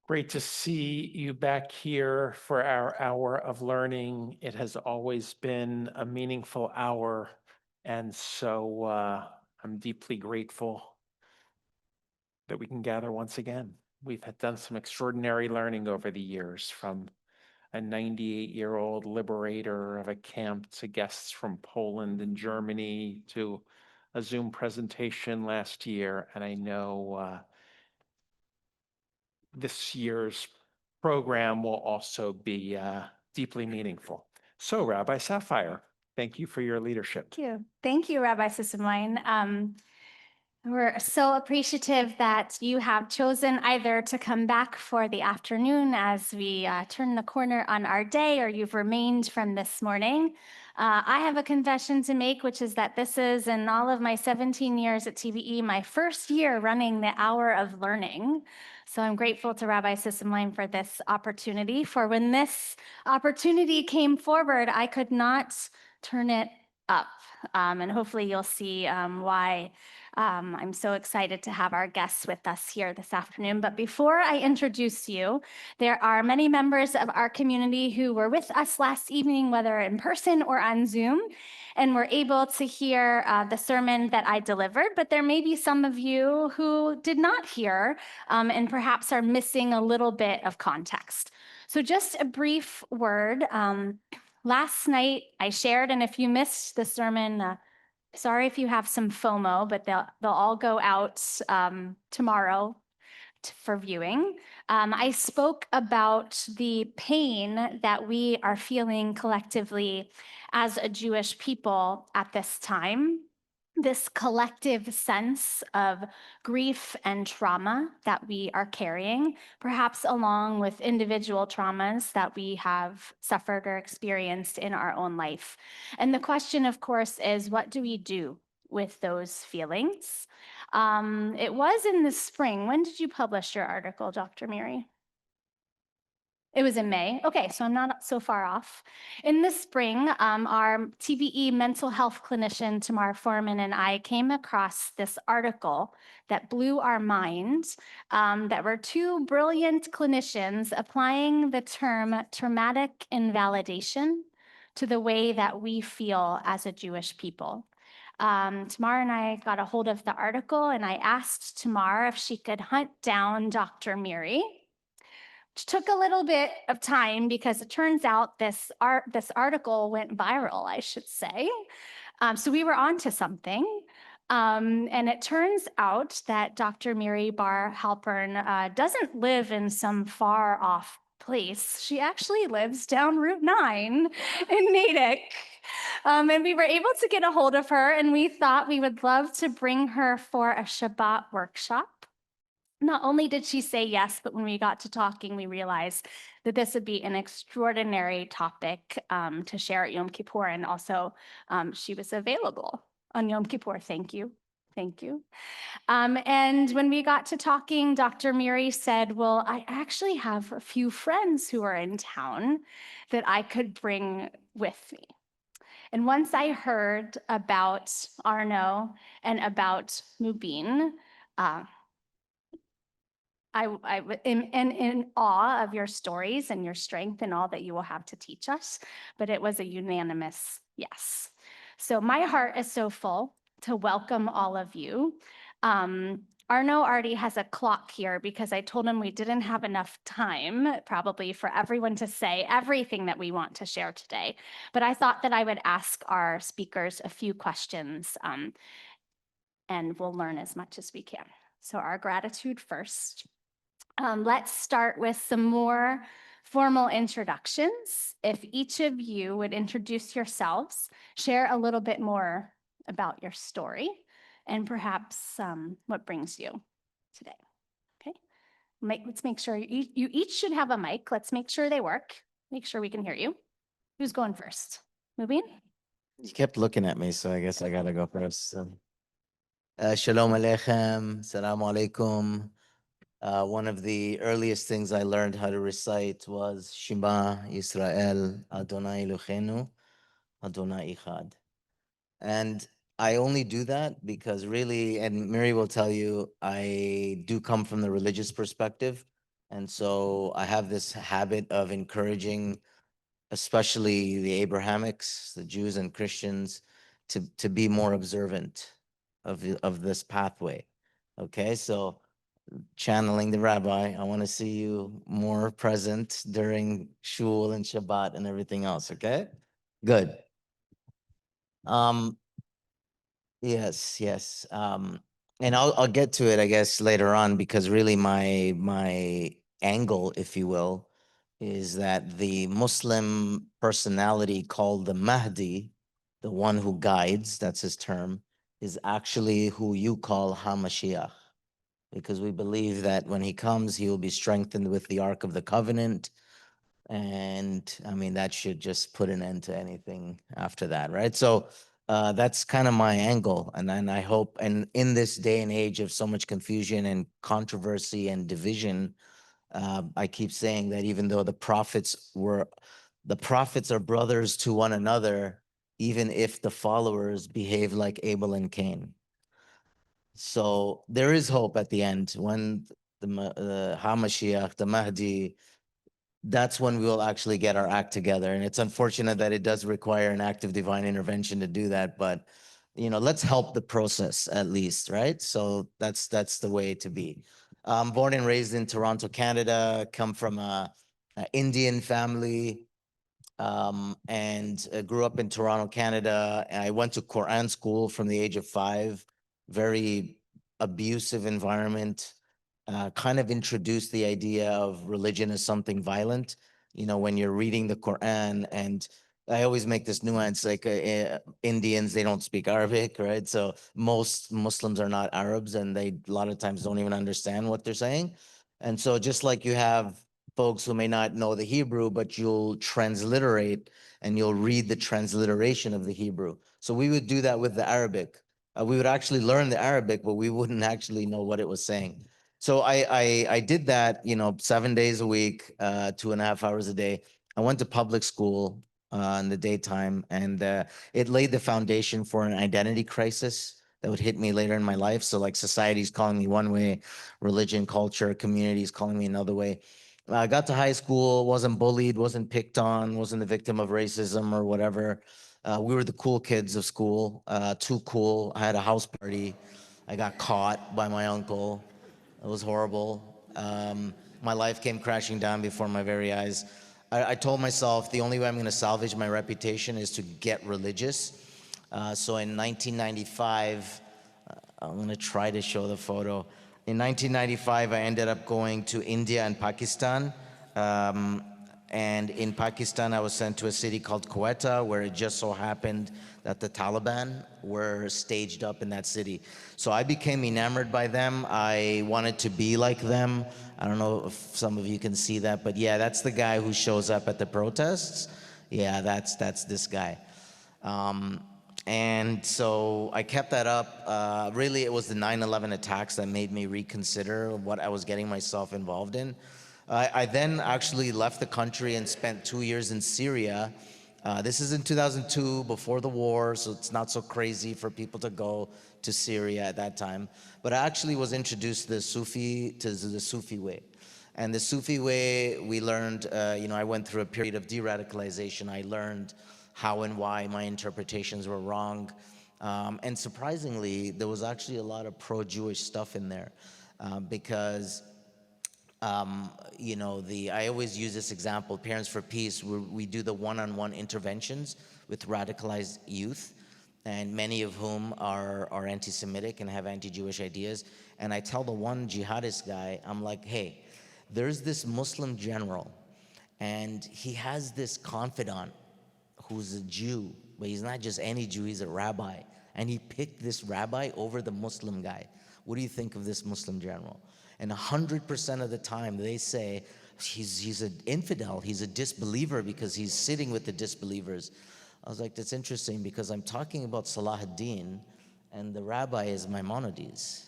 Great to see you back here for our hour of learning. It has always been a meaningful hour, and so I'm deeply grateful that we can gather once again. We've done some extraordinary learning over the years, from a 98-year-old liberator of a camp to guests from Poland and Germany to a Zoom presentation last year. And I know this year's program will also be deeply meaningful. So, Rabbi Sapphire, thank you for your leadership. Thank you. Thank you, Rabbi Sisselmine. We're so appreciative that you have chosen either to come back for the afternoon as we turn the corner on our day, or you've remained from this morning. I have a confession to make, which is that this is, in all of my 17 years at TVE, my first year running the Hour of Learning. So I'm grateful to Rabbi Sisselmine for this opportunity. For when this opportunity came forward, I could not turn it up. And hopefully you'll see why I'm so excited to have our guests with us here this afternoon. But before I introduce you, there are many members of our community who were with us last evening, whether in person or on Zoom, and were able to hear the sermon that I delivered. But there may be some of you who did not hear and perhaps are missing a little bit of context. So just a brief word. Last night I shared, and if you missed the sermon, sorry if you have some FOMO, but they'll all go out tomorrow for viewing. I spoke about the pain that we are feeling collectively as a Jewish people at this time, this collective sense of grief and trauma that we are carrying, perhaps along with individual traumas that we have suffered or experienced in our own life. And the question, of course, is what do we do with those feelings? It was in the spring. When did you publish your article, Dr. Miri? It was in May. Okay, so I'm not so far off. In the spring, our TVE mental health clinician, Tamar Foreman, and I came across this article that blew our mind, that were two brilliant clinicians applying the term traumatic invalidation to the way that we feel as a Jewish people. Tamar and I got a hold of the article, and I asked Tamar if she could hunt down Dr. Miri. Which took a little bit of time because it turns out this article went viral, I should say. So we were onto something. And it turns out that Dr. Miri Bar Halpern doesn't live in some far off place. She actually lives down Route 9 in Natick. And we were able to get a hold of her, and we thought we would love to bring her for a Shabbat workshop. Not only did she say yes, but when we got to talking, we realized that this would be an extraordinary topic to share at Yom Kippur. And also, she was available on Yom Kippur. Thank you. Thank you. And when we got to talking, Dr. Miri said, well, I actually have a few friends who are in town that I could bring with me. And once I heard about Arno and about Mubin, I am in awe of your stories and your strength and all that you will have to teach us, but it was a unanimous yes. So my heart is so full to welcome all of you. Arno already has a clock here because I told him we didn't have enough time probably for everyone to say everything that we want to share today. But I thought that I would ask our speakers a few questions, and we'll learn as much as we can. So our gratitude first. Let's start with some more formal introductions. If each of you would introduce yourselves, share a little bit more about your story, and perhaps what brings you today. Okay, let's make sure you each should have a mic. Let's make sure they work. Make sure we can hear you. Who's going first? Mubin? You kept looking at me, so I guess I gotta go first. Shalom Aleichem, Salaam Alaikum. One of the earliest things I learned how to recite was Shema Yisrael Adonai Eloheinu Adonai Echad. And I only do that because really, and Mary will tell you, I do come from the religious perspective. And so I have this habit of encouraging, especially the Abrahamics, the Jews and Christians, to be more observant of this pathway. Okay, so channeling the rabbi, I want to see you more present during shul and Shabbat and everything else. Okay, good. Um, yes, yes. And I'll get to it, I guess, later on, because really my angle, if you will, is that the Muslim personality called the Mahdi, the one who guides, that's his term, is actually who you call HaMashiach, because we believe that when he comes, he will be strengthened with the Ark of the Covenant. And I mean, that should just put an end to anything after that, right? So that's kind of my angle. And then I hope, and in this day and age of so much confusion and controversy and division, I keep saying that even though the prophets are brothers to one another, even if the followers behave like Abel and Cain. So there is hope at the end when the HaMashiach, the Mahdi, that's when we will actually get our act together. And it's unfortunate that it does require an act of divine intervention to do that, but let's help the process at least, right? So that's the way to be. Born and raised in Toronto, Canada, come from a Indian family, and grew up in Toronto, Canada. I went to Quran school from the age of 5, very abusive environment, kind of introduced the idea of religion as something violent. When you're reading the Quran, and I always make this nuance, like Indians, they don't speak Arabic, right? So most Muslims are not Arabs, and they a lot of times don't even understand what they're saying. And so just like you have folks who may not know the Hebrew, but you'll transliterate and you'll read the transliteration of the Hebrew. So we would do that with the Arabic. We would actually learn the Arabic, but we wouldn't actually know what it was saying. So I did that, 7 days a week, 2.5 hours a day. I went to public school in the daytime, and it laid the foundation for an identity crisis that would hit me later in my life. So like society's calling me one way, religion, culture, community is calling me another way. I got to high school, wasn't bullied, wasn't picked on, wasn't the victim of racism or whatever. We were the cool kids of school, too cool. I had a house party. I got caught by my uncle. It was horrible. My life came crashing down before my very eyes. I told myself the only way I'm going to salvage my reputation is to get religious. So in 1995, I'm going to try to show the photo. In 1995, I ended up going to India and Pakistan. And in Pakistan, I was sent to a city called Quetta, where it just so happened that the Taliban were staged up in that city. So I became enamored by them. I wanted to be like them. I don't know if some of you can see that, but yeah, that's the guy who shows up at the protests. Yeah, that's this guy. And so I kept that up. Really, it was the 9/11 attacks that made me reconsider what I was getting myself involved in. I then actually left the country and spent 2 years in Syria. This is in 2002, before the war, so it's not so crazy for people to go to Syria at that time. But I actually was introduced to the Sufi way. And the Sufi way, we learned, I went through a period of de-radicalization. I learned how and why my interpretations were wrong. And surprisingly, there was actually a lot of pro-Jewish stuff in there because I always use this example, Parents for Peace, where we do the one-on-one interventions with radicalized youth, and many of whom are anti-Semitic and have anti-Jewish ideas. And I tell the one jihadist guy, I'm like, hey, there's this Muslim general, and he has this confidant who's a Jew, but he's not just any Jew, he's a rabbi. And he picked this rabbi over the Muslim guy. What do you think of this Muslim general? And 100% of the time they say, he's an infidel, he's a disbeliever because he's sitting with the disbelievers. I was like, that's interesting because I'm talking about Salah ad-Din and the rabbi is Maimonides.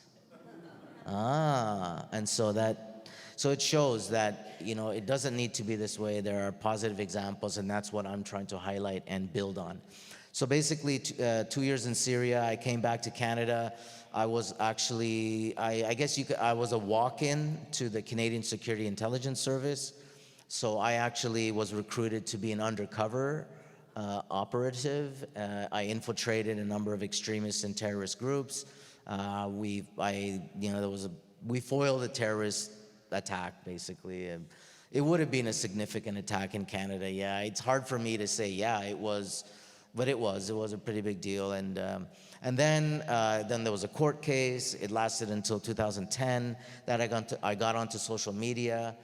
And so it shows that, it doesn't need to be this way. There are positive examples, and that's what I'm trying to highlight and build on. So basically, 2 years in Syria, I came back to Canada. I was actually, I guess I was a walk-in to the Canadian Security Intelligence Service. So I actually was recruited to be an undercover operative. I infiltrated a number of extremist and terrorist groups. We foiled a terrorist attack, basically. It would have been a significant attack in Canada. Yeah, it's hard for me to say, yeah, it was, but it was a pretty big deal. And then there was a court case. It lasted until 2010. That I got onto social media.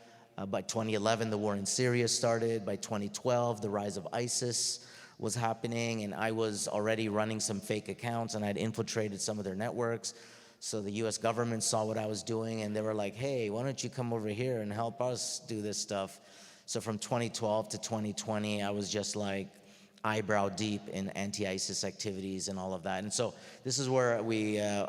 By 2011, the war in Syria started. By 2012, the rise of ISIS was happening, and I was already running some fake accounts, and I'd infiltrated some of their networks. So the US government saw what I was doing, and they were like, hey, why don't you come over here and help us do this stuff? So from 2012 to 2020, I was just like eyebrow deep in anti-ISIS activities and all of that. And so this is where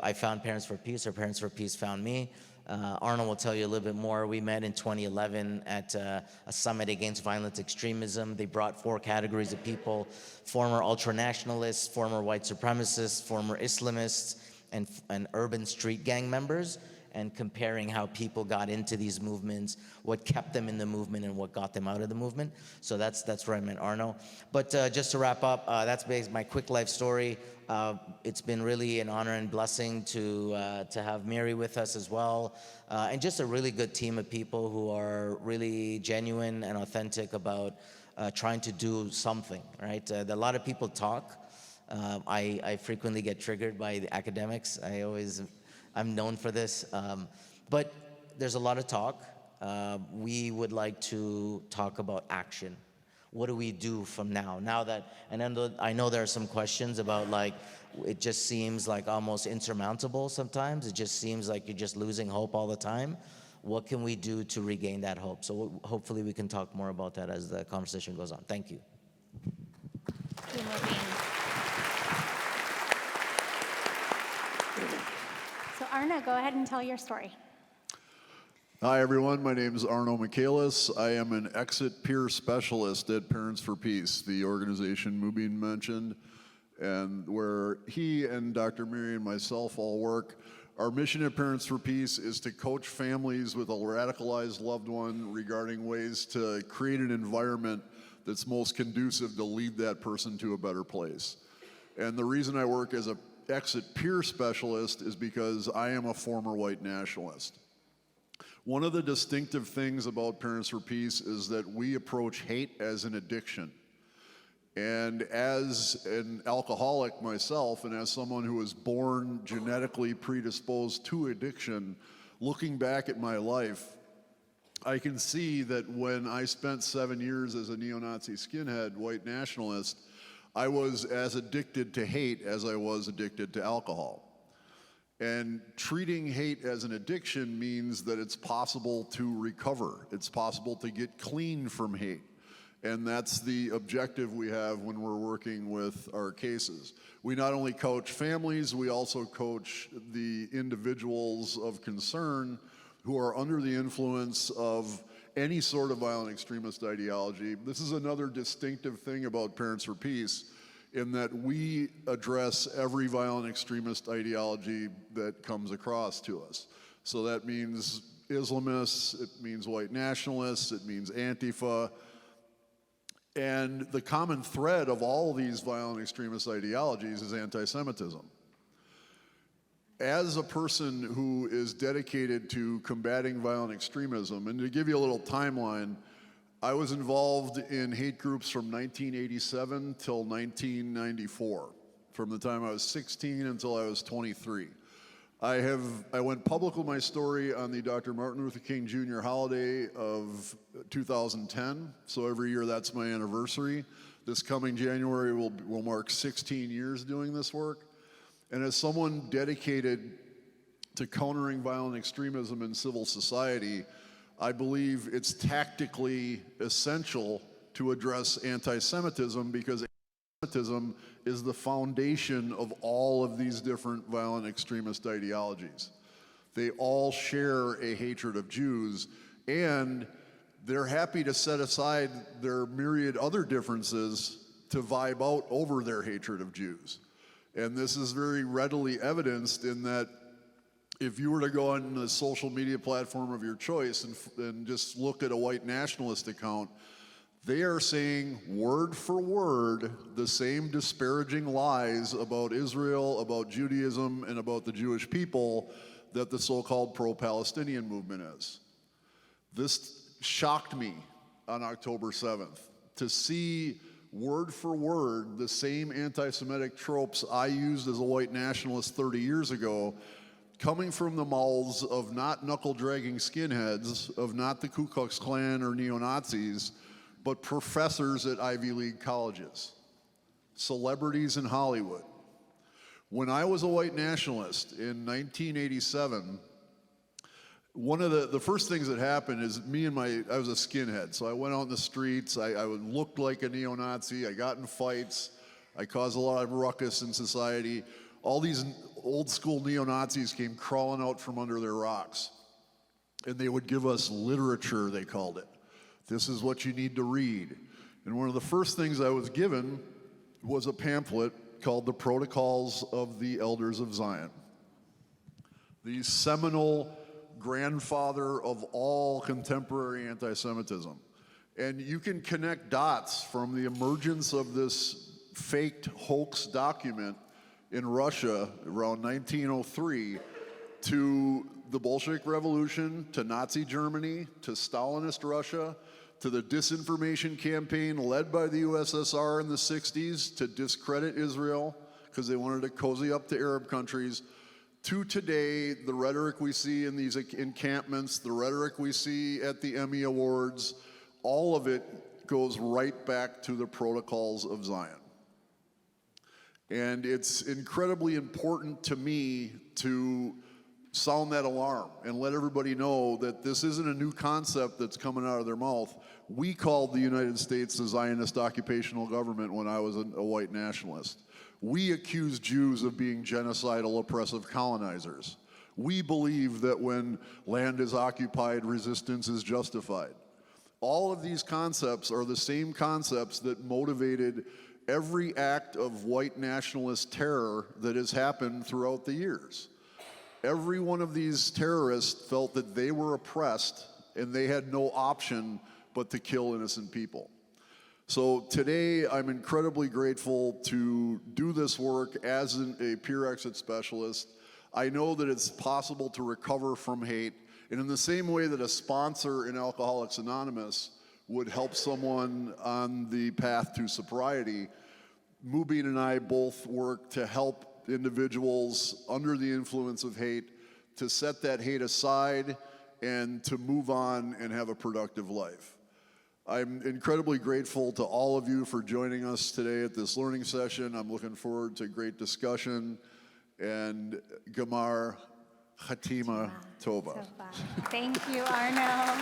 I found Parents for Peace, or Parents for Peace found me. Arno will tell you a little bit more. We met in 2011 at a summit against violent extremism. They brought 4 categories of people: former ultranationalists, former white supremacists, former Islamists, and urban street gang members, and comparing how people got into these movements, what kept them in the movement, and what got them out of the movement. So that's where I met Arno. But just to wrap up, that's basically my quick life story. It's been really an honor and blessing to have Mary with us as well, and just a really good team of people who are really genuine and authentic about trying to do something, right? A lot of people talk. I frequently get triggered by the academics. I'm known for this, but there's a lot of talk. We would like to talk about action. What do we do from now? And then I know there are some questions about, like, it just seems like almost insurmountable sometimes. It just seems like you're just losing hope all the time. What can we do to regain that hope? So hopefully we can talk more about that as the conversation goes on. Thank you. Thank you, Mubin. So Arno, go ahead and tell your story. Hi, everyone. My name is Arno Michaelis. I am an exit peer specialist at Parents for Peace, the organization Mubin mentioned, and where he and Dr. Miri and myself all work. Our mission at Parents for Peace is to coach families with a radicalized loved one regarding ways to create an environment that's most conducive to lead that person to a better place. And the reason I work as an exit peer specialist is because I am a former white nationalist. One of the distinctive things about Parents for Peace is that we approach hate as an addiction. And as an alcoholic myself, and as someone who was born genetically predisposed to addiction, looking back at my life, I can see that when I spent 7 years as a neo-Nazi skinhead, white nationalist, I was as addicted to hate as I was addicted to alcohol. And treating hate as an addiction means that it's possible to recover. It's possible to get clean from hate. And that's the objective we have when we're working with our cases. We not only coach families, we also coach the individuals of concern who are under the influence of any sort of violent extremist ideology. This is another distinctive thing about Parents for Peace, in that we address every violent extremist ideology that comes across to us. So that means Islamists, it means white nationalists, it means Antifa. And the common thread of all these violent extremist ideologies is anti-Semitism. As a person who is dedicated to combating violent extremism, and to give you a little timeline, I was involved in hate groups from 1987 till 1994, from the time I was 16 until I was 23. I went public with my story on the Dr. Martin Luther King Jr. holiday of 2010, so every year that's my anniversary. This coming January will mark 16 years doing this work. And as someone dedicated to countering violent extremism in civil society, I believe it's tactically essential to address anti-Semitism, because anti-Semitism is the foundation of all of these different violent extremist ideologies. They all share a hatred of Jews, and they're happy to set aside their myriad other differences to vibe out over their hatred of Jews. And this is very readily evidenced in that if you were to go on the social media platform of your choice and just look at a white nationalist account, they are saying word for word the same disparaging lies about Israel, about Judaism, and about the Jewish people that the so-called pro-Palestinian movement is. This shocked me on October 7th, to see word for word the same anti-Semitic tropes I used as a white nationalist 30 years ago coming from the mouths of not knuckle-dragging skinheads, of not the Ku Klux Klan or neo-Nazis, but professors at Ivy League colleges, celebrities in Hollywood. When I was a white nationalist in 1987, one of the first things that happened is I was a skinhead, so I went out in the streets, I looked like a neo-Nazi, I got in fights, I caused a lot of ruckus in society. All these old school neo-Nazis came crawling out from under their rocks, and they would give us literature, they called it. This is what you need to read. And one of the first things I was given was a pamphlet called The Protocols of the Elders of Zion. The seminal grandfather of all contemporary anti-Semitism. And you can connect dots from the emergence of this faked hoax document in Russia around 1903 to the Bolshevik Revolution, to Nazi Germany, to Stalinist Russia, to the disinformation campaign led by the USSR in the 60s to discredit Israel because they wanted to cozy up to Arab countries, to today, the rhetoric we see in these encampments, the rhetoric we see at the Emmy Awards, all of it goes right back to the protocols of Zion. And it's incredibly important to me to sound that alarm and let everybody know that this isn't a new concept that's coming out of their mouth. We called the United States the Zionist occupational government when I was a white nationalist. We accused Jews of being genocidal, oppressive colonizers. We believe that when land is occupied, resistance is justified. All of these concepts are the same concepts that motivated every act of white nationalist terror that has happened throughout the years. Every one of these terrorists felt that they were oppressed and they had no option but to kill innocent people. So today, I'm incredibly grateful to do this work as a peer exit specialist. I know that it's possible to recover from hate, and in the same way that a sponsor in Alcoholics Anonymous would help someone on the path to sobriety, Mubin and I both work to help individuals under the influence of hate to set that hate aside and to move on and have a productive life. I'm incredibly grateful to all of you for joining us today at this learning session. I'm looking forward to great discussion, and Gamar Khatima Tova. Thank you, Arno.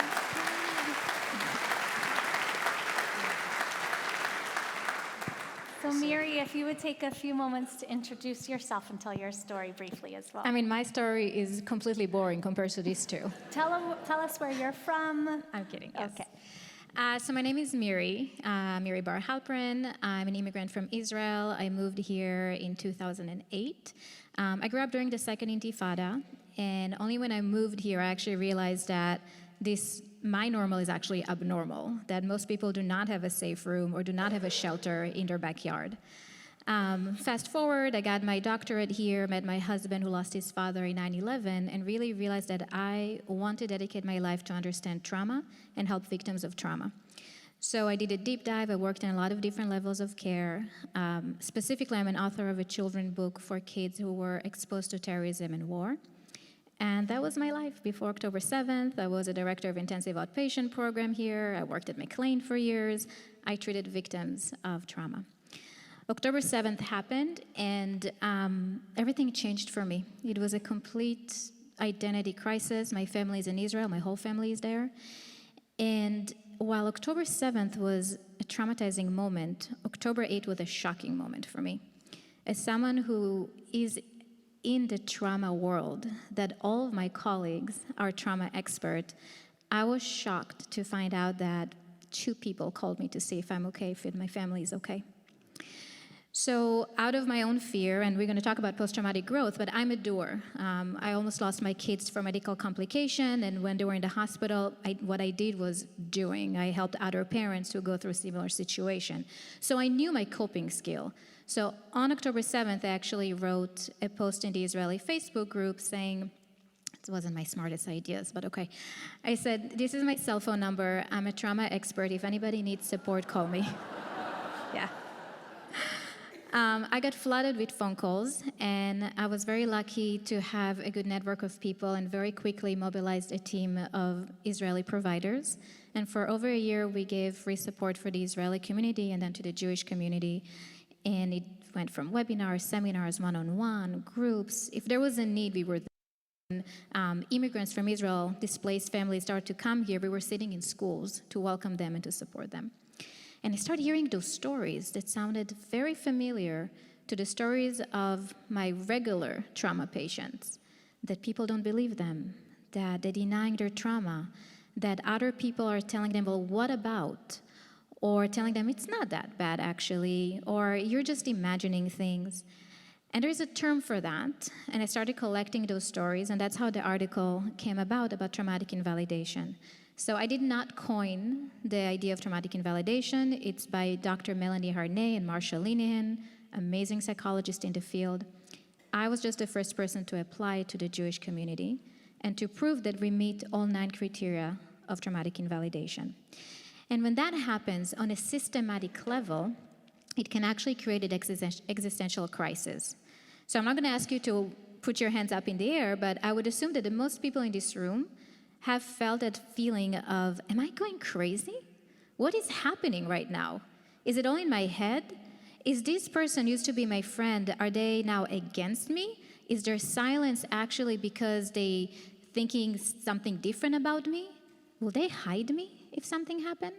So Miri, if you would take a few moments to introduce yourself and tell your story briefly as well. I mean, my story is completely boring compared to these two. Tell us where you're from. I'm kidding, yes. Okay. So my name is Miri Bar Halprin. I'm an immigrant from Israel. I moved here in 2008. I grew up during the Second Intifada, and only when I moved here, I actually realized that my normal is actually abnormal, that most people do not have a safe room or do not have a shelter in their backyard. Fast forward, I got my doctorate here, met my husband who lost his father in 9/11, and really realized that I want to dedicate my life to understand trauma and help victims of trauma. So I did a deep dive. I worked in a lot of different levels of care. Specifically, I'm an author of a children's book for kids who were exposed to terrorism and war. And that was my life. Before October 7th, I was a director of intensive outpatient program here. I worked at McLean for years. I treated victims of trauma. October 7th happened, and everything changed for me. It was a complete identity crisis. My family is in Israel. My whole family is there. And while October 7th was a traumatizing moment, October 8th was a shocking moment for me. As someone who is in the trauma world, that all of my colleagues are trauma experts, I was shocked to find out that 2 people called me to see if I'm okay, if my family is okay. So out of my own fear, and we're going to talk about post-traumatic growth, but I'm a doer. I almost lost my kids for medical complication, and when they were in the hospital, what I did was doing. I helped other parents who go through a similar situation. So I knew my coping skill. So on October 7th, I actually wrote a post in the Israeli Facebook group saying, it wasn't my smartest ideas, but okay. I said, this is my cell phone number. I'm a trauma expert. If anybody needs support, call me. Yeah. I got flooded with phone calls, and I was very lucky to have a good network of people and very quickly mobilized a team of Israeli providers. And for over a year, we gave free support for the Israeli community and then to the Jewish community. And it went from webinars, seminars, one-on-one, groups. If there was a need, we were there. Immigrants from Israel, displaced families started to come here. We were sitting in schools to welcome them and to support them. And I started hearing those stories that sounded very familiar to the stories of my regular trauma patients, that people don't believe them, that they're denying their trauma, that other people are telling them, well, what about? Or telling them, it's not that bad, actually, or you're just imagining things. And there's a term for that, and I started collecting those stories, and that's how the article came about traumatic invalidation. So I did not coin the idea of traumatic invalidation. It's by Dr. Melanie Harney and Marsha Linehan, amazing psychologists in the field. I was just the first person to apply it to the Jewish community and to prove that we meet all 9 criteria of traumatic invalidation. And when that happens on a systematic level, it can actually create an existential crisis. So I'm not going to ask you to put your hands up in the air, but I would assume that the most people in this room have felt that feeling of, am I going crazy? What is happening right now? Is it all in my head? Is this person used to be my friend? Are they now against me? Is their silence actually because they thinking something different about me? Will they hide me if something happened?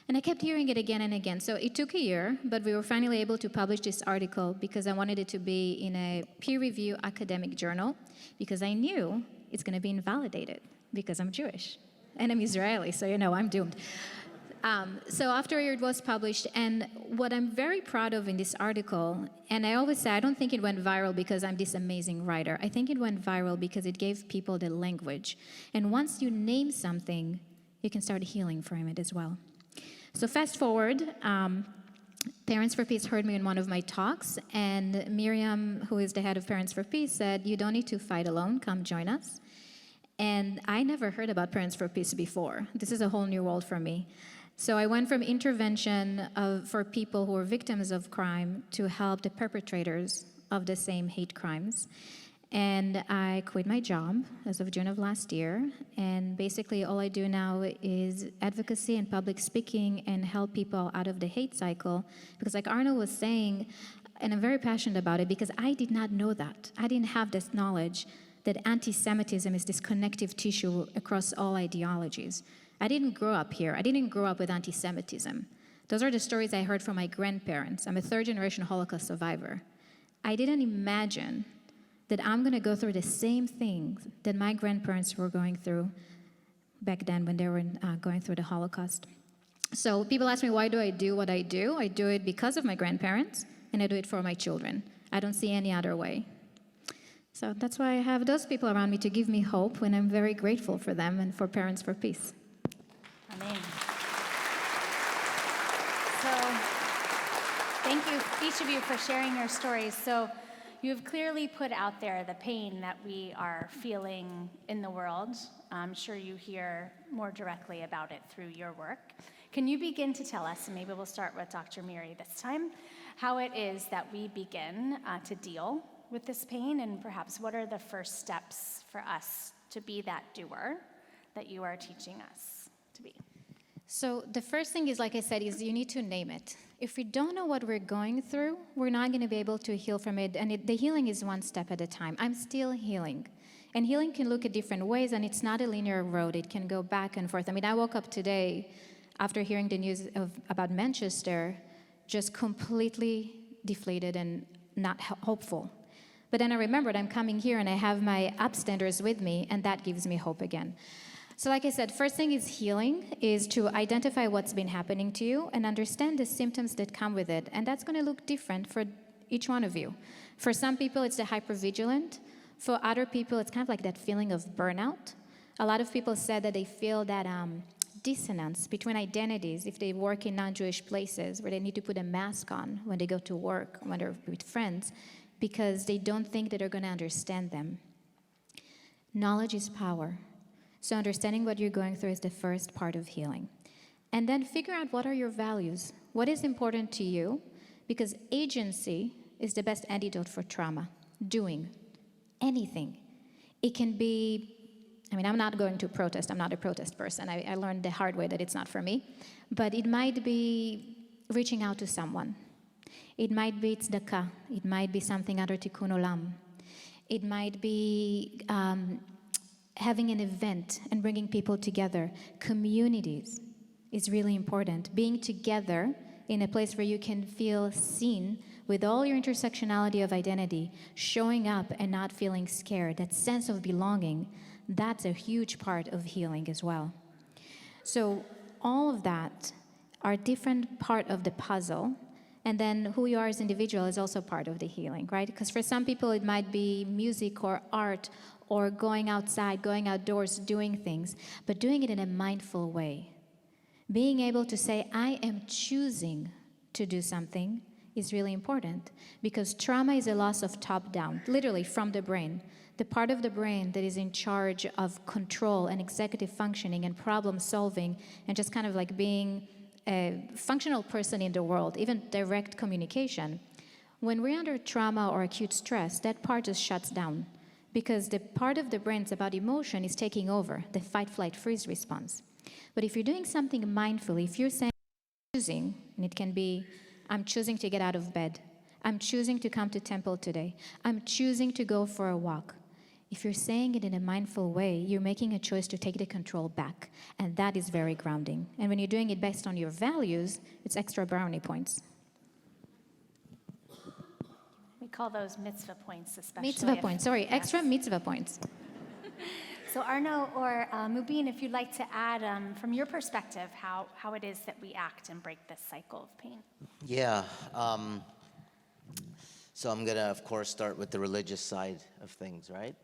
And I kept hearing it again and again. So it took a year, but we were finally able to publish this article because I wanted it to be in a peer-reviewed academic journal because I knew it's going to be invalidated because I'm Jewish and I'm Israeli, so I'm doomed. So after it was published, and what I'm very proud of in this article, and I always say I don't think it went viral because I'm this amazing writer. I think it went viral because it gave people the language. And once you name something, you can start healing from it as well. So fast forward, Parents for Peace heard me in one of my talks, and Miriam, who is the head of Parents for Peace, said, you don't need to fight alone, come join us. And I never heard about Parents for Peace before. This is a whole new world for me. So I went from intervention for people who are victims of crime to help the perpetrators of the same hate crimes. And I quit my job as of June of last year. And basically all I do now is advocacy and public speaking and help people out of the hate cycle. Because like Arno was saying, and I'm very passionate about it because I did not know that. I didn't have this knowledge that anti-Semitism is this connective tissue across all ideologies. I didn't grow up here. I didn't grow up with anti-Semitism. Those are the stories I heard from my grandparents. I'm a third-generation Holocaust survivor. I didn't imagine that I'm going to go through the same things that my grandparents were going through back then when they were going through the Holocaust. So people ask me, why do I do what I do? I do it because of my grandparents, and I do it for my children. I don't see any other way. So that's why I have those people around me to give me hope, and I'm very grateful for them and for Parents for Peace. Amen. So thank you, each of you, for sharing your stories. So you've clearly put out there the pain that we are feeling in the world. I'm sure you hear more directly about it through your work. Can you begin to tell us, and maybe we'll start with Dr. Miri this time, how it is that we begin to deal with this pain, and perhaps what are the first steps for us to be that doer that you are teaching us to be? So the first thing is, like I said, is you need to name it. If we don't know what we're going through, we're not going to be able to heal from it. And the healing is one step at a time. I'm still healing. And healing can look at different ways, and it's not a linear road. It can go back and forth. I mean, I woke up today after hearing the news about Manchester, just completely deflated and not hopeful. But then I remembered I'm coming here and I have my upstanders with me, and that gives me hope again. So like I said, first thing is healing, is to identify what's been happening to you and understand the symptoms that come with it. And that's going to look different for each one of you. For some people, it's the hypervigilant. For other people, it's kind of like that feeling of burnout. A lot of people said that they feel that dissonance between identities if they work in non-Jewish places where they need to put a mask on when they go to work, when they're with friends, because they don't think that they're going to understand them. Knowledge is power. So understanding what you're going through is the first part of healing. And then figure out what are your values. What is important to you? Because agency is the best antidote for trauma. Doing anything. It can be, I'm not going to protest. I'm not a protest person. I learned the hard way that it's not for me. But it might be reaching out to someone. It might be tzedakah. It might be something under tikkun olam. It might be having an event and bringing people together. Communities is really important. Being together in a place where you can feel seen with all your intersectionality of identity, showing up and not feeling scared, that sense of belonging, that's a huge part of healing as well. So all of that are different part of the puzzle. And then who you are as an individual is also part of the healing, right? Because for some people, it might be music or art or going outside, going outdoors, doing things, but doing it in a mindful way. Being able to say, I am choosing to do something is really important, because trauma is a loss of top-down, literally from the brain. The part of the brain that is in charge of control and executive functioning and problem solving and just kind of like being a functional person in the world, even direct communication. When we're under trauma or acute stress, that part just shuts down, because the part of the brain that's about emotion is taking over, the fight, flight, freeze response. But if you're doing something mindfully, if you're saying, choosing, and it can be, I'm choosing to get out of bed, I'm choosing to come to temple today, I'm choosing to go for a walk. If you're saying it in a mindful way, you're making a choice to take the control back, and that is very grounding. And when you're doing it based on your values, it's extra brownie points. We call those mitzvah points, especially. Mitzvah points, sorry, Yes. extra mitzvah points. So Arno or Mubin, if you'd like to add from your perspective how it is that we act and break this cycle of pain. Yeah. So I'm going to, of course, start with the religious side of things, right?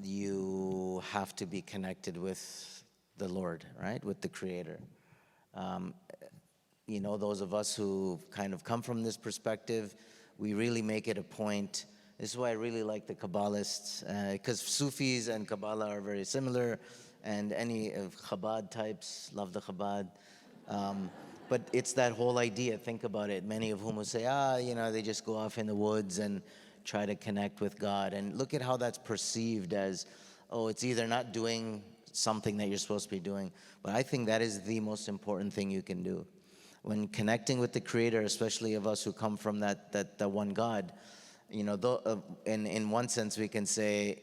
You have to be connected with the Lord, right? With the Creator. Those of us who kind of come from this perspective, we really make it a point. This is why I really like the Kabbalists, because Sufis and Kabbalah are very similar, and any of Chabad types love the Chabad. But it's that whole idea, think about it, many of whom will say, they just go off in the woods and try to connect with God. And look at how that's perceived as, it's either not doing something that you're supposed to be doing. But I think that is the most important thing you can do. When connecting with the Creator, especially of us who come from that one God, in one sense we can say,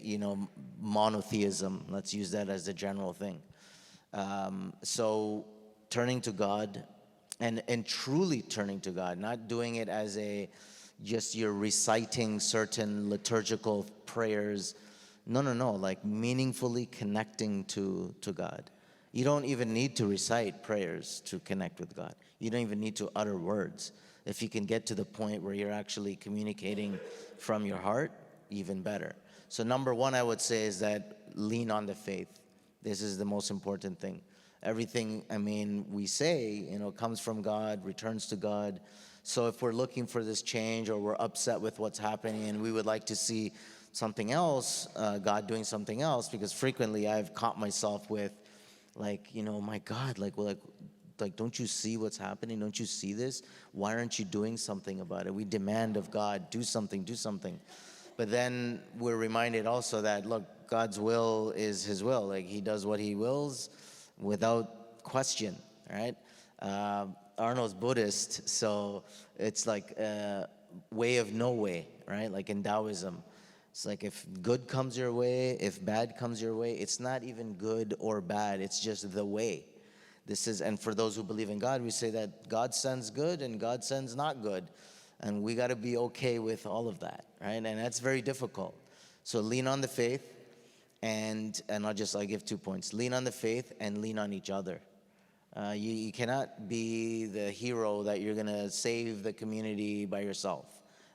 monotheism. Let's use that as the general thing. So turning to God, and truly turning to God, not doing it as just you're reciting certain liturgical prayers. No, like meaningfully connecting to God. You don't even need to recite prayers to connect with God. You don't even need to utter words. If you can get to the point where you're actually communicating from your heart, even better. So number one, I would say, is that lean on the faith. This is the most important thing. Everything, we say, comes from God, returns to God. So if we're looking for this change, or we're upset with what's happening and we would like to see something else, God doing something else, because frequently I've caught myself with, my God, don't you see what's happening? Don't you see this? Why aren't you doing something about it? We demand of God, do something. But then we're reminded also that, look, God's will is His will. He does what He wills without question, right? Arno's Buddhist, so it's like a way of no way, right? Like in Taoism. It's like if good comes your way, if bad comes your way, it's not even good or bad, it's just the way. And for those who believe in God, we say that God sends good and God sends not good. And we got to be okay with all of that, right? And that's very difficult. So lean on the faith. And I'll give 2 points. Lean on the faith and lean on each other. You cannot be the hero that you're gonna save the community by yourself.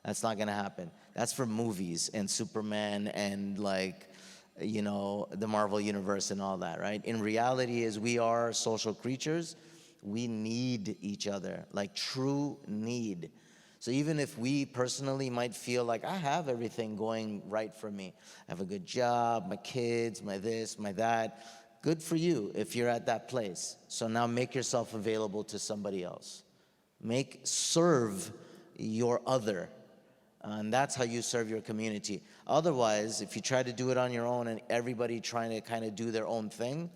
That's not gonna happen. That's for movies and Superman and the Marvel universe and all that, right? In reality, is we are social creatures. We need each other, like true need. So even if we personally might feel like I have everything going right for me, I have a good job, my kids, my this, my that, good for you if you're at that place. So now make yourself available to somebody else. Serve your other. And that's how you serve your community. Otherwise, if you try to do it on your own and everybody trying to kind of do their own thing,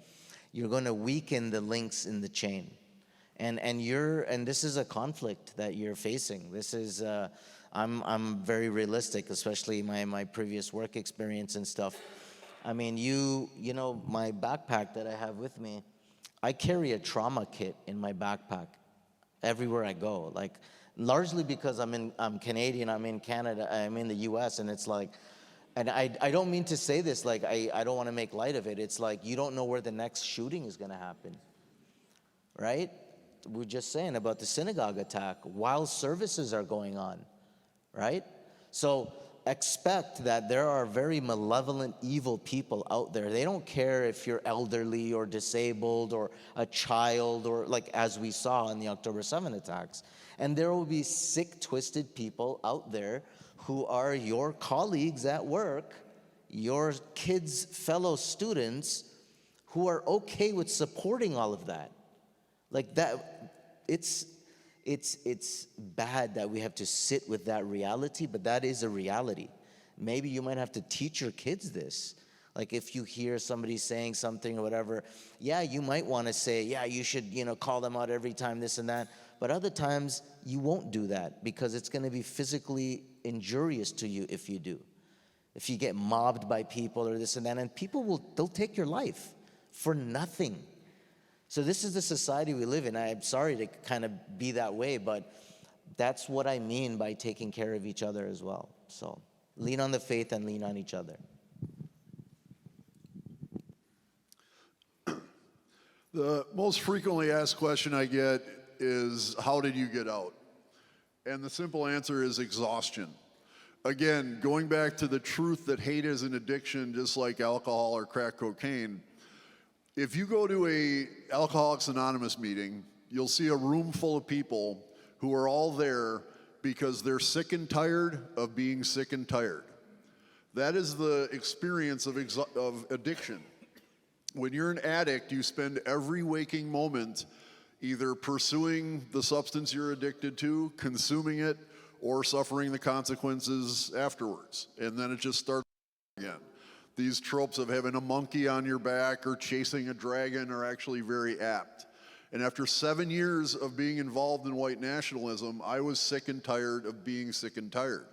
you're going to weaken the links in the chain. And this is a conflict that you're facing. This is I'm very realistic, especially my previous work experience and stuff. I mean, my backpack that I have with me, I carry a trauma kit in my backpack everywhere I go. Like, largely because I'm Canadian, I'm in Canada, I'm in the US, and it's like, and I don't mean to say this, like, I don't want to make light of it. It's like, you don't know where the next shooting is going to happen, right? We're just saying about the synagogue attack while services are going on, right? So expect that there are very malevolent, evil people out there. They don't care if you're elderly or disabled or a child, or like as we saw in the October 7 attacks. And there will be sick, twisted people out there who are your colleagues at work, your kids' fellow students, who are okay with supporting all of that. Like that, it's bad that we have to sit with that reality, but that is a reality. Maybe you might have to teach your kids this. Like if you hear somebody saying something or whatever, yeah, you might want to say, yeah, you should, call them out every time, this and that. But other times you won't do that because it's going to be physically injurious to you if you do. If you get mobbed by people or this and that, and they'll take your life for nothing. So this is the society we live in. I'm sorry to kind of be that way, but that's what I mean by taking care of each other as well. So lean on the faith and lean on each other. The most frequently asked question I get is, how did you get out? And the simple answer is exhaustion. Again, going back to the truth that hate is an addiction, just like alcohol or crack cocaine. If you go to a Alcoholics Anonymous meeting, you'll see a room full of people who are all there because they're sick and tired of being sick and tired. That is the experience of addiction. When you're an addict, you spend every waking moment either pursuing the substance you're addicted to, consuming it, or suffering the consequences afterwards. And then it just starts again. These tropes of having a monkey on your back or chasing a dragon are actually very apt. And after 7 years of being involved in white nationalism, I was sick and tired of being sick and tired.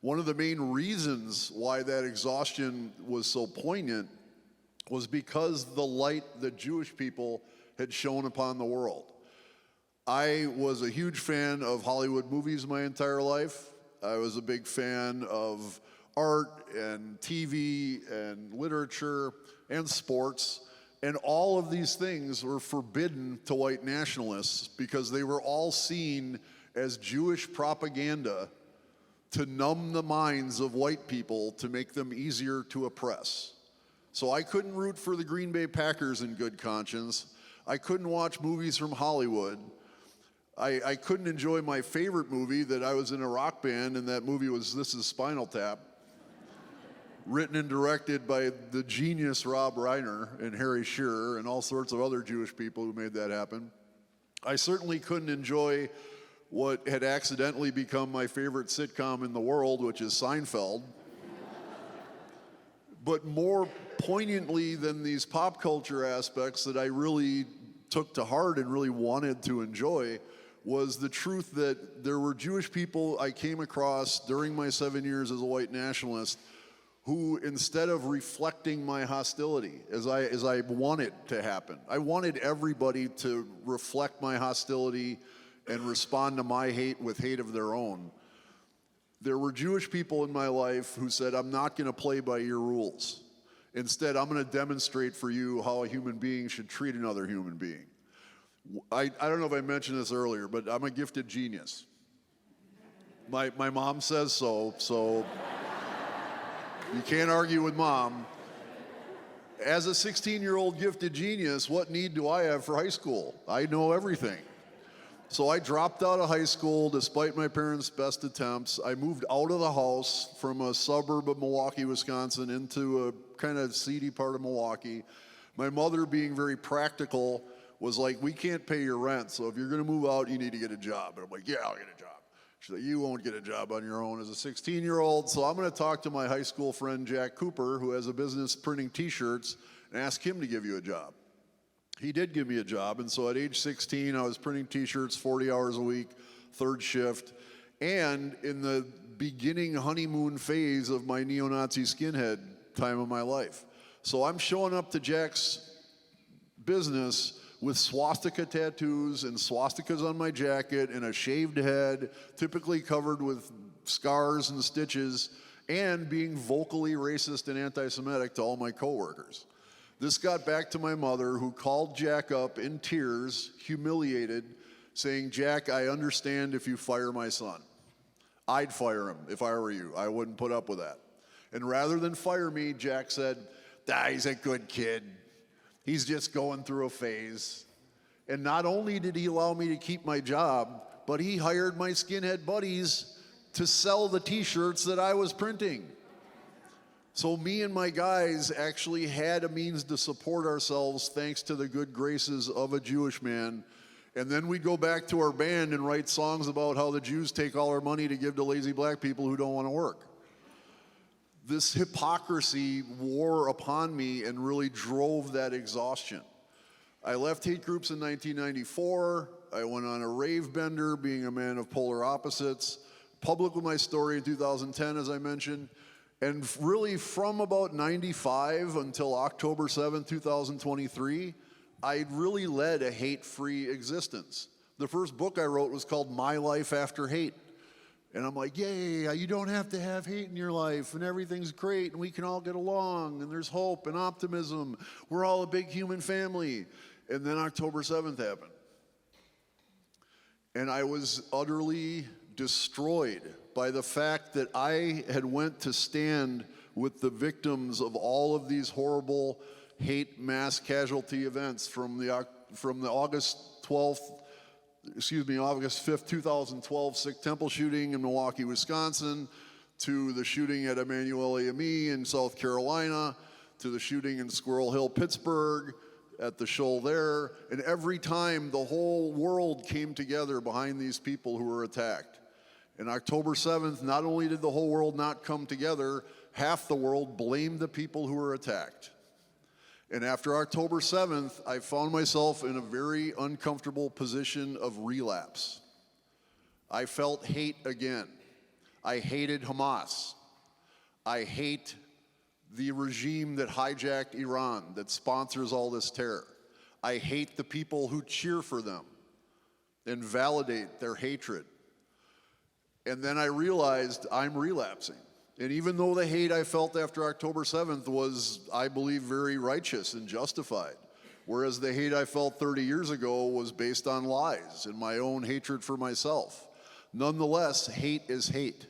One of the main reasons why that exhaustion was so poignant was because the light that Jewish people had shone upon the world. I was a huge fan of Hollywood movies my entire life. I was a big fan of art and TV and literature and sports. And all of these things were forbidden to white nationalists because they were all seen as Jewish propaganda to numb the minds of white people to make them easier to oppress. So I couldn't root for the Green Bay Packers in good conscience. I couldn't watch movies from Hollywood. I couldn't enjoy my favorite movie that I was in a rock band, and that movie was This Is Spinal Tap, written and directed by the genius Rob Reiner and Harry Shearer and all sorts of other Jewish people who made that happen. I certainly couldn't enjoy what had accidentally become my favorite sitcom in the world, which is Seinfeld. But more poignantly than these pop culture aspects that I really took to heart and really wanted to enjoy was the truth that there were Jewish people I came across during my 7 years as a white nationalist who, instead of reflecting my hostility as I wanted to happen, I wanted everybody to reflect my hostility and respond to my hate with hate of their own. There were Jewish people in my life who said, I'm not going to play by your rules. Instead, I'm going to demonstrate for you how a human being should treat another human being. I don't know if I mentioned this earlier, but I'm a gifted genius. My mom says so you can't argue with mom. As a 16-year-old gifted genius, what need do I have for high school? I know everything. So I dropped out of high school despite my parents' best attempts. I moved out of the house from a suburb of Milwaukee, Wisconsin, into a kind of seedy part of Milwaukee. My mother, being very practical, was like, we can't pay your rent, so if you're gonna move out, you need to get a job. And I'm like, yeah, I'll get a job. She's like, you won't get a job on your own as a 16-year-old, so I'm gonna talk to my high school friend, Jack Cooper, who has a business printing t-shirts, and ask him to give you a job. He did give me a job, and so at age 16, I was printing t-shirts 40 hours a week, third shift, and in the beginning honeymoon phase of my neo-Nazi skinhead time of my life. So I'm showing up to Jack's business with swastika tattoos and swastikas on my jacket and a shaved head, typically covered with scars and stitches, and being vocally racist and anti-Semitic to all my coworkers. This got back to my mother, who called Jack up in tears, humiliated, saying, Jack, I understand if you fire my son. I'd fire him if I were you. I wouldn't put up with that. And rather than fire me, Jack said, he's a good kid. He's just going through a phase. And not only did he allow me to keep my job, but he hired my skinhead buddies to sell the t-shirts that I was printing. So me and my guys actually had a means to support ourselves thanks to the good graces of a Jewish man. And then we'd go back to our band and write songs about how the Jews take all our money to give to lazy black people who don't want to work. This hypocrisy wore upon me and really drove that exhaustion. I left hate groups in 1994. I went on a rave bender, being a man of polar opposites. Public with my story in 2010, as I mentioned. And really from about 95 until October 7, 2023, I really led a hate-free existence. The first book I wrote was called My Life After Hate. And I'm like, yay, you don't have to have hate in your life, and everything's great, and we can all get along, and there's hope and optimism. We're all a big human family. And then October 7th happened. And I was utterly destroyed by the fact that I had went to stand with the victims of all of these horrible hate mass casualty events from the August 5th, 2012 Sikh temple shooting in Milwaukee, Wisconsin, to the shooting at Emmanuel AME in South Carolina, to the shooting in Squirrel Hill, Pittsburgh, at the shoal there. And every time the whole world came together behind these people who were attacked. And October 7th, not only did the whole world not come together, half the world blamed the people who were attacked. And after October 7th, I found myself in a very uncomfortable position of relapse. I felt hate again. I hated Hamas. I hate the regime that hijacked Iran, that sponsors all this terror. I hate the people who cheer for them and validate their hatred. And then I realized I'm relapsing. And even though the hate I felt after October 7th was, I believe, very righteous and justified, whereas the hate I felt 30 years ago was based on lies and my own hatred for myself. Nonetheless, hate is hate.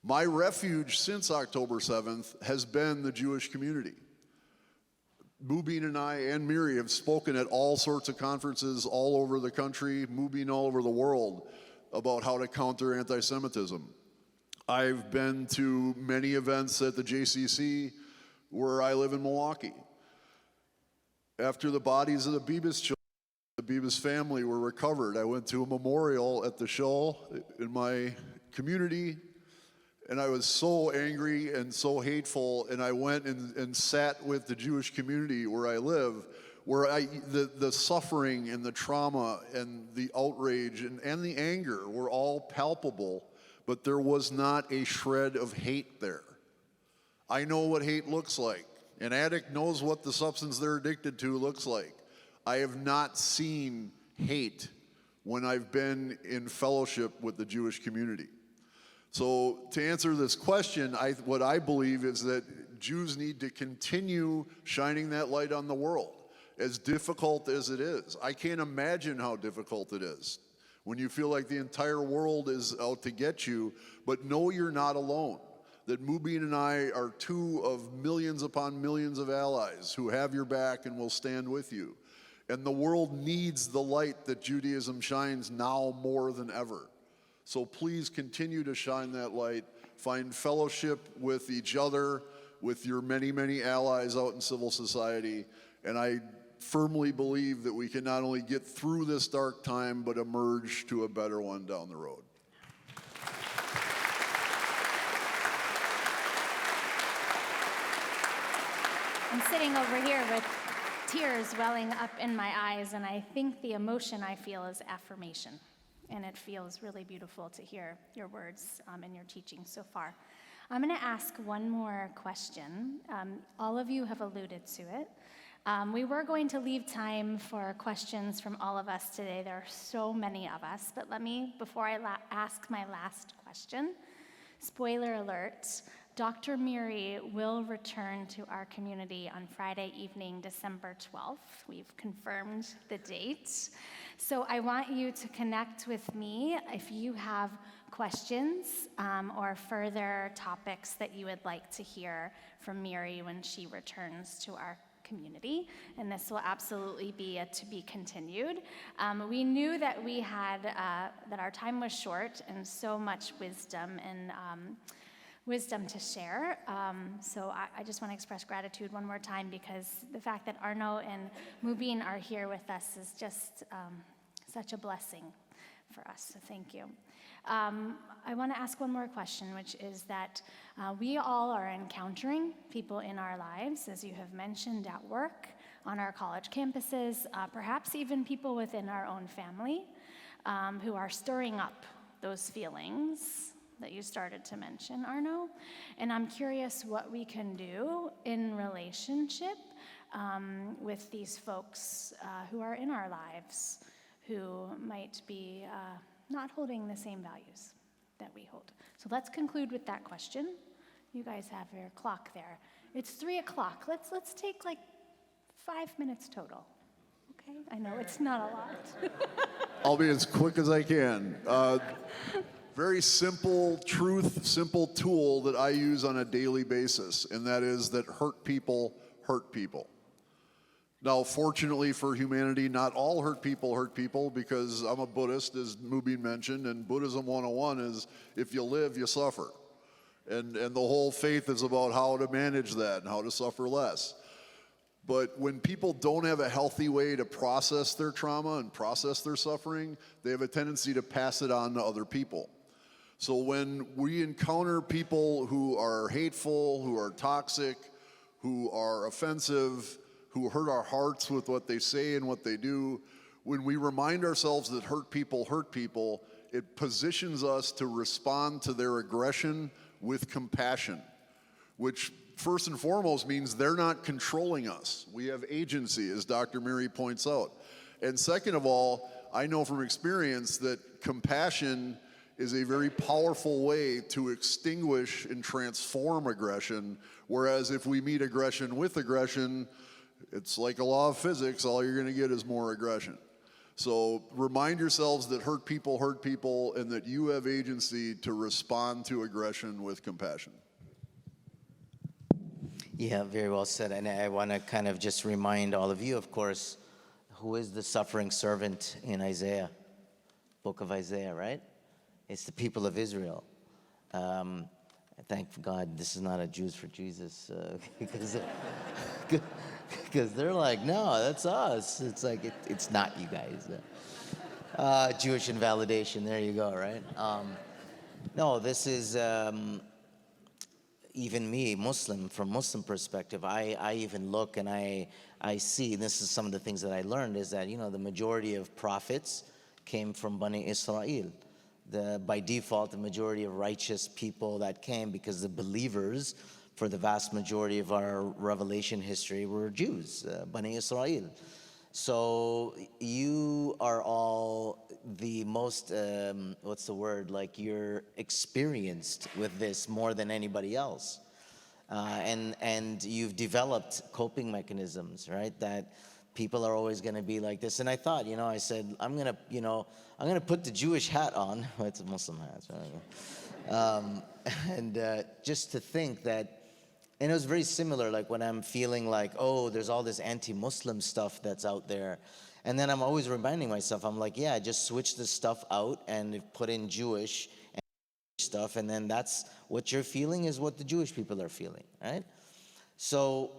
My refuge since October 7th has been the Jewish community. Mubin and I and Miri have spoken at all sorts of conferences all over the country, Mubin all over the world, about how to counter anti-Semitism. I've been to many events at the JCC where I live in Milwaukee. After the bodies of the Bibas children, the Bibas family were recovered, I went to a memorial at the shoal in my community, and I was so angry and so hateful, and I went and sat with the Jewish community where I live, where the suffering and the trauma and the outrage and the anger were all palpable, but there was not a shred of hate there. I know what hate looks like. An addict knows what the substance they're addicted to looks like. I have not seen hate when I've been in fellowship with the Jewish community. So to answer this question, what I believe is that Jews need to continue shining that light on the world, as difficult as it is. I can't imagine how difficult it is when you feel like the entire world is out to get you, but know you're not alone. That Mubin and I are two of millions upon millions of allies who have your back and will stand with you. And the world needs the light that Judaism shines now more than ever. So please continue to shine that light. Find fellowship with each other, with your many, many allies out in civil society. And I firmly believe that we can not only get through this dark time, but emerge to a better one down the road. I'm sitting over here with tears welling up in my eyes, and I think the emotion I feel is affirmation. And it feels really beautiful to hear your words and your teaching so far. I'm going to ask one more question. All of you have alluded to it. We were going to leave time for questions from all of us today. There are so many of us, but let me, before I ask my last question, spoiler alert, Dr. Miri will return to our community on Friday evening, December 12th. We've confirmed the date. So I want you to connect with me if you have questions or further topics that you would like to hear from Miri when she returns to our community, and this will absolutely be a to be continued. We knew that we had that our time was short and so much wisdom and wisdom to share. So I just want to express gratitude one more time, because the fact that Arno and Mubin are here with us is just such a blessing for us. So thank you. I want to ask one more question, which is that we all are encountering people in our lives, as you have mentioned, at work, on our college campuses, perhaps even people within our own family who are stirring up those feelings that you started to mention, Arno. And I'm curious what we can do in relationship with these folks who are in our lives, who might be not holding the same values that we hold. So let's conclude with that question. You guys have your clock there. It's 3 o'clock. Let's take like 5 minutes total. Okay? I know it's not a lot. I'll be as quick as I can. Very simple truth, simple tool that I use on a daily basis, and that is that hurt people hurt people. Now, fortunately for humanity, not all hurt people, because I'm a Buddhist, as Mubin mentioned, and Buddhism 101 is if you live, you suffer. And the whole faith is about how to manage that and how to suffer less. But when people don't have a healthy way to process their trauma and process their suffering, they have a tendency to pass it on to other people. So when we encounter people who are hateful, who are toxic, who are offensive, who hurt our hearts with what they say and what they do, when we remind ourselves that hurt people, it positions us to respond to their aggression with compassion, which first and foremost means they're not controlling us. We have agency, as Dr. Miri points out. And second of all, I know from experience that compassion is a very powerful way to extinguish and transform aggression, whereas if we meet aggression with aggression, it's like a law of physics, all you're going to get is more aggression. So remind yourselves that hurt people, and that you have agency to respond to aggression with compassion. Yeah, very well said. And I want to kind of just remind all of you, of course, who is the suffering servant in Isaiah, book of Isaiah, right? It's the people of Israel. Thank God this is not a Jews for Jesus, because they're like, no, that's us. It's like, it's not you guys. Jewish invalidation, there you go, right? No, this is, even me, Muslim, from Muslim perspective, I even look and I see, and this is some of the things that I learned, is that, the majority of prophets came from Bani Israel. By default, the majority of righteous people that came, because the believers for the vast majority of our revelation history were Jews, Bani Israel. So you are all the most, you're experienced with this more than anybody else. and you've developed coping mechanisms, right? That people are always going to be like this. And I thought, I said, I'm gonna put the Jewish hat on. Well, it's a Muslim hat, right? And just to think that, and it was very similar, like when I'm feeling like, oh, there's all this anti-Muslim stuff that's out there. And then I'm always reminding myself, I'm like, yeah, just switch this stuff out and put in Jewish stuff, and then that's what you're feeling is what the Jewish people are feeling, right? So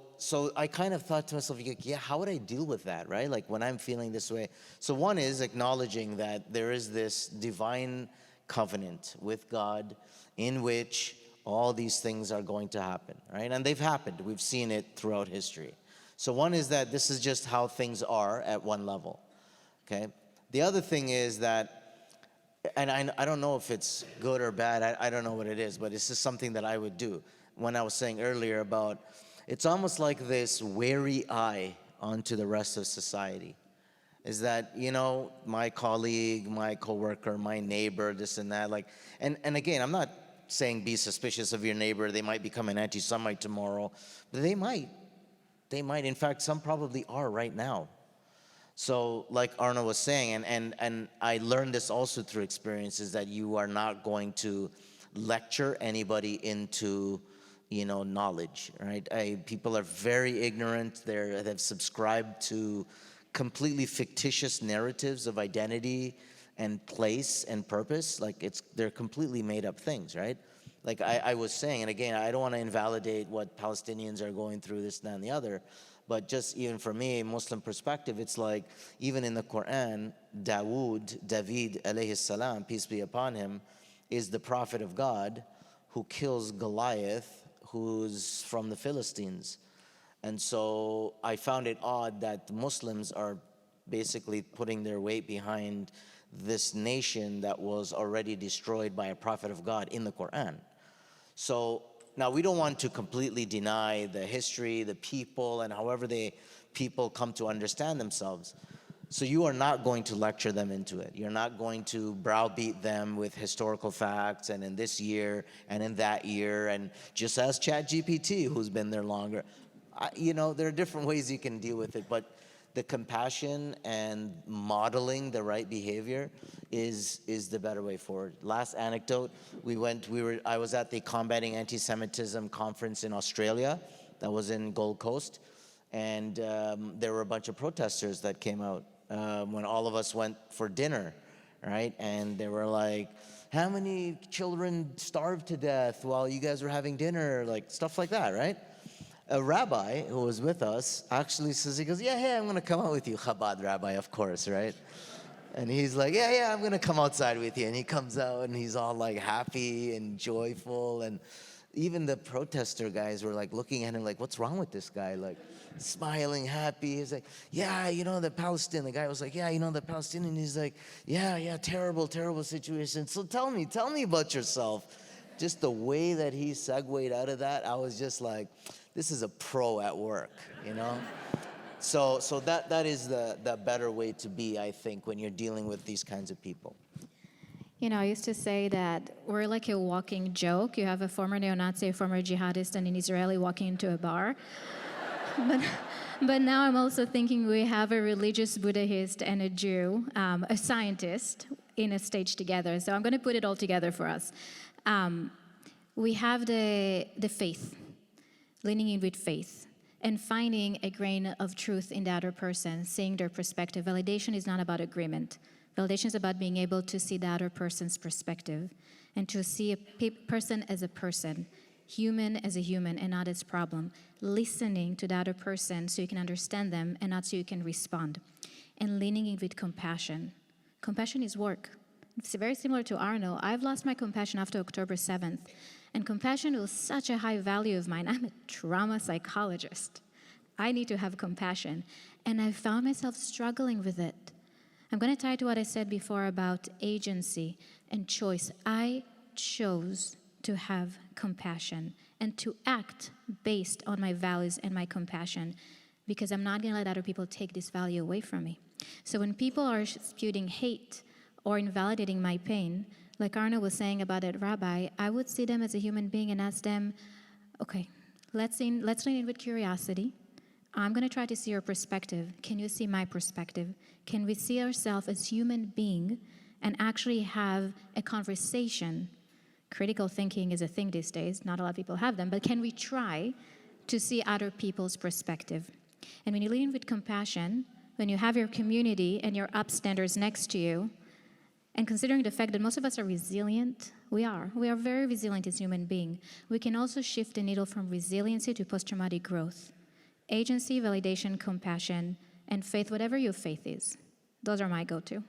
I kind of thought to myself, yeah, how would I deal with that, right? Like when I'm feeling this way. So one is acknowledging that there is this divine covenant with God in which all these things are going to happen, right? And they've happened. We've seen it throughout history. So one is that this is just how things are at one level, okay? The other thing is that, and I don't know if it's good or bad, I don't know what it is, but it's just something that I would do. When I was saying earlier about, it's almost like this wary eye onto the rest of society. Is that, my colleague, my coworker, my neighbor, this and that, like, and again, I'm not saying be suspicious of your neighbor, they might become an anti-Semite tomorrow, but they might. In fact, some probably are right now. So like Arno was saying, and I learned this also through experiences, that you are not going to lecture anybody into, knowledge, right? People are very ignorant. They've subscribed to completely fictitious narratives of identity and place and purpose. Like they're completely made up things, right? Like I was saying, and again, I don't want to invalidate what Palestinians are going through, this, that, and the other, but just even for me, Muslim perspective, it's like, even in the Quran, David alayhi salam, peace be upon him, is the prophet of God who kills Goliath, who's from the Philistines. And so I found it odd that the Muslims are basically putting their weight behind this nation that was already destroyed by a prophet of God in the Quran. So now we don't want to completely deny the history, the people, and however people come to understand themselves. So you are not going to lecture them into it. You're not going to browbeat them with historical facts and in this year and in that year, and just ask ChatGPT, who's been there longer. There are different ways you can deal with it, but the compassion and modeling the right behavior is the better way forward. Last anecdote, I was at the Combating Anti-Semitism conference in Australia that was in Gold Coast, and there were a bunch of protesters that came out when all of us went for dinner, right? And they were like, how many children starved to death while you guys were having dinner? Like stuff like that, right? A rabbi who was with us actually says, he goes, yeah, I'm going to come out with you, Chabad rabbi, of course, right? And he's like, yeah, I'm going to come outside with you. And he comes out and he's all like happy and joyful. And even the protester guys were like looking at him like, what's wrong with this guy? Like smiling, happy. He's like, yeah, the Palestinian. The guy was like, yeah, the Palestinian. He's like, yeah, terrible situation. So tell me about yourself. Just the way that he segued out of that, I was just like, this is a pro at work, So that is the better way to be, I think, when you're dealing with these kinds of people. I used to say that we're like a walking joke. You have a former neo-Nazi, a former jihadist, and an Israeli walking into a bar. But now I'm also thinking we have a religious Buddhist and a Jew, a scientist, in a stage together. So I'm going to put it all together for us. We have the faith, leaning in with faith, and finding a grain of truth in the other person, seeing their perspective. Validation is not about agreement. Validation is about being able to see the other person's perspective and to see a person as a person, human as a human and not as problem. Listening to the other person so you can understand them and not so you can respond. And leaning in with compassion. Compassion is work. It's very similar to Arno. I've lost my compassion after October 7th. And compassion was such a high value of mine. I'm a trauma psychologist. I need to have compassion. And I found myself struggling with it. I'm going to tie it to what I said before about agency and choice. I chose to have compassion and to act based on my values and my compassion, because I'm not going to let other people take this value away from me. So when people are spewing hate or invalidating my pain, like Arno was saying about that rabbi, I would see them as a human being and ask them, okay, Let's lean in with curiosity. I'm going to try to see your perspective. Can you see my perspective? Can we see ourselves as human being and actually have a conversation? Critical thinking is a thing these days. Not a lot of people have them, but can we try to see other people's perspective? And when you lean with compassion, when you have your community and your upstanders next to you, and considering the fact that most of us are resilient, we are very resilient as human beings, we can also shift the needle from resiliency to post-traumatic growth. Agency, validation, compassion, and faith, whatever your faith is. Those are my go-to.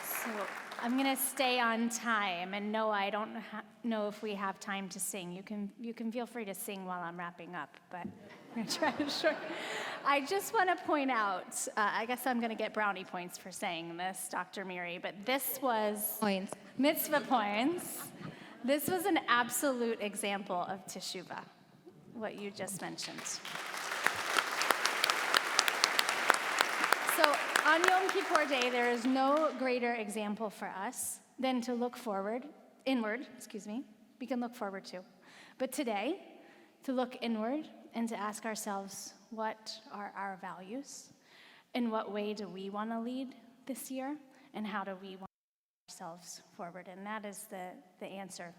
So I'm going to stay on time, and no, I don't know if we have time to sing. You can feel free to sing while I'm wrapping up, but I'm going to try to short. I just want to point out, I guess I'm going to get brownie points for saying this, Dr. Miri, but this was Points. mitzvah points. This was an absolute example of teshuvah, what you just mentioned. So on Yom Kippur Day, there is no greater example for us than to look inward, we can look forward to. But today, to look inward and to ask ourselves, what are our values? In what way do we want to lead this year? And how do we want ourselves forward? And that is the answer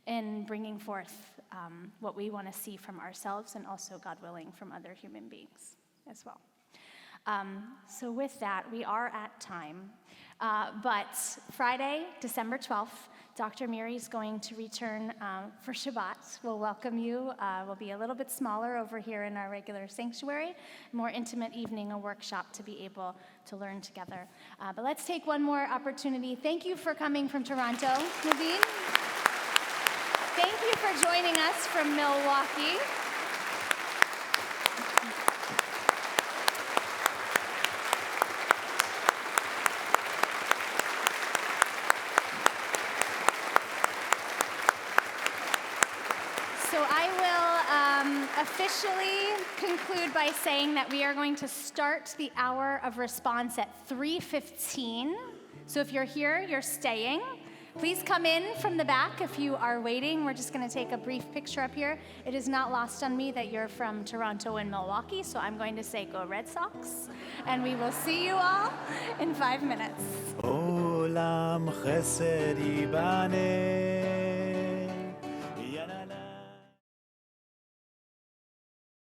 in bringing forth what we want to see from ourselves and also, God willing, from other human beings as well. So with that, we are at time. But Friday, December 12th, Dr. Miri is going to return for Shabbat. We'll welcome you. We'll be a little bit smaller over here in our regular sanctuary, more intimate evening, a workshop to be able to learn together. But let's take one more opportunity. Thank you for coming from Toronto, Mubin. Thank you for joining us from Milwaukee. So I will officially conclude by saying that we are going to start the hour of response at 3:15. So if you're here, you're staying. Please come in from the back if you are waiting. We're just going to take a brief picture up here. It is not lost on me that you're from Toronto and Milwaukee, so I'm going to say go Red Sox. And we will see you all in 5 minutes. עולם חסד ייבנה